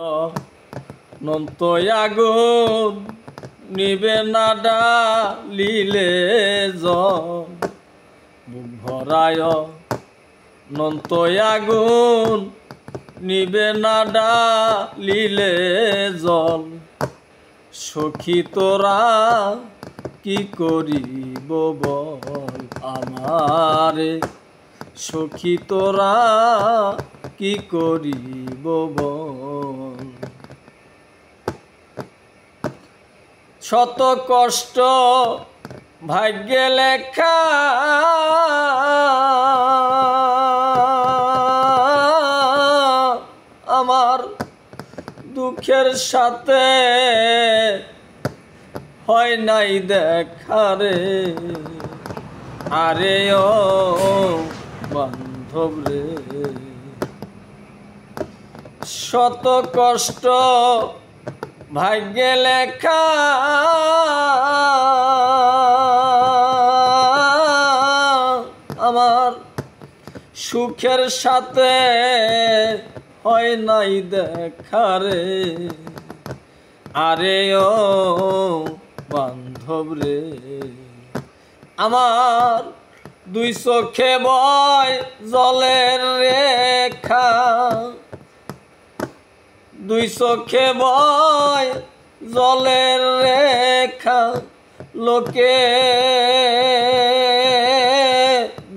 নন্ত আগুন নিবে না ডালিলে জল বুক ভরায় নন্ত আগুন নিবে না ডালিলে জল সখী তোরা কি করিব বল আমারে সখী তোরা কি করিব বল শত কষ্ট ভাগ্যে লেখা আমার দুঃখের সাথে হয় নাই দেখা রে আরে ও বান্ধব রে শত কষ্ট ভাগ্যে লেখা আমার সুখের সাথে হয় নাই দেখা রে আরে ও বান্ধব রে আমার দুই চোখে বয় জলের রেখা দুই চোখে বয় জলের রেখা লোকে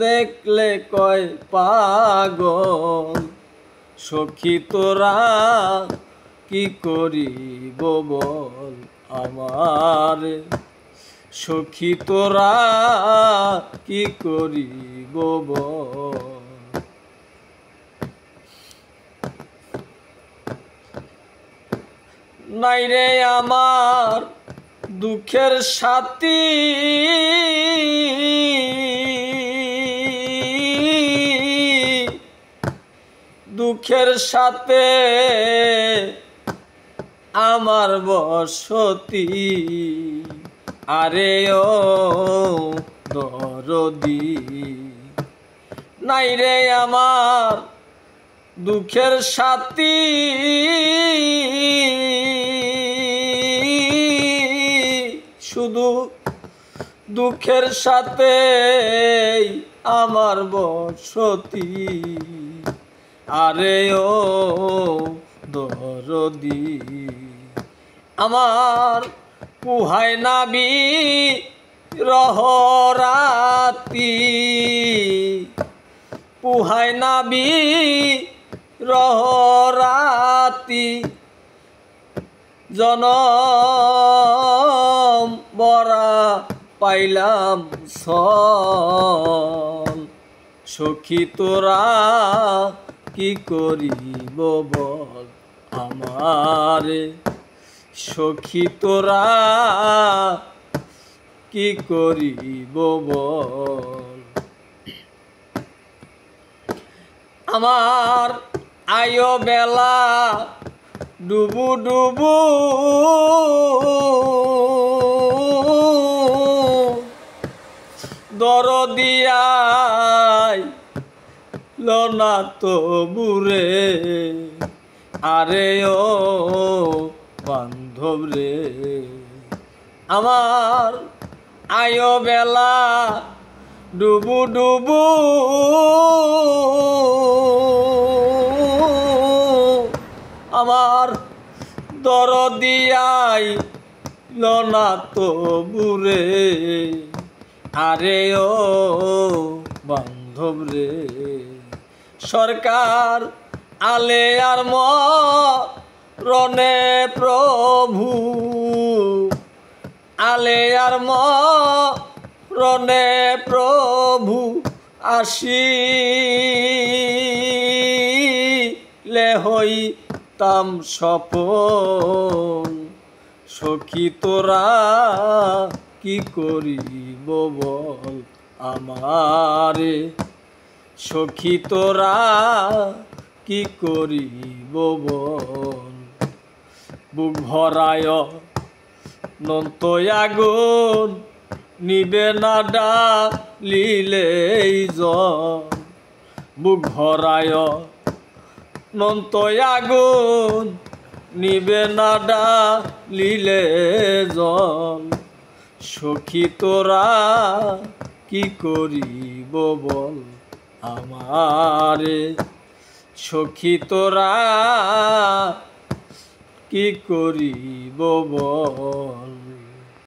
দেখলে কয় পাগল সখী তোরা কি করিব বল আমার সখী তোরা কি করিব বল নাই রে আমার দুঃখের সাথী দুঃখের সাথে আমার বসতি আরে ও দরদি নাই রে আমার দুঃখের সাথী শুধু দুঃখের সাথে আমার বসতি আরে ও দরদি আমার কুহায় নাবি রহরাতি পুহায় নাবি রহরাতি জনম বরা পাইলাম সল সখী তোরা কি করিব বল আমারে সখী তোরা কি করিব বল আমার আয়ো বেলা ডুবু ডুবু দরদিয়াই লনা তো বুরে আরে ও বান্ধব রে আমার আয়ো বেলা ডুবু ডুবু আমার দরদিয়াই লনা তো বুরে আরে ও বান্ধব রে সরকার আলে আর মরণে প্রভু আলে আর মরণে প্রভু আসিলে হইতাম সফল সখী তোরা কি করিব বল আমারে সখী তোরা কি করিব বল বুক ভরায় নন্ত আগুন নিবে না ডালিলেই জল বুক ভরায় নন্ত আগুন নিবে না ডালিলে জল সখী তোরা কি করিব বল আমারে সখী তোরা কি করিব বল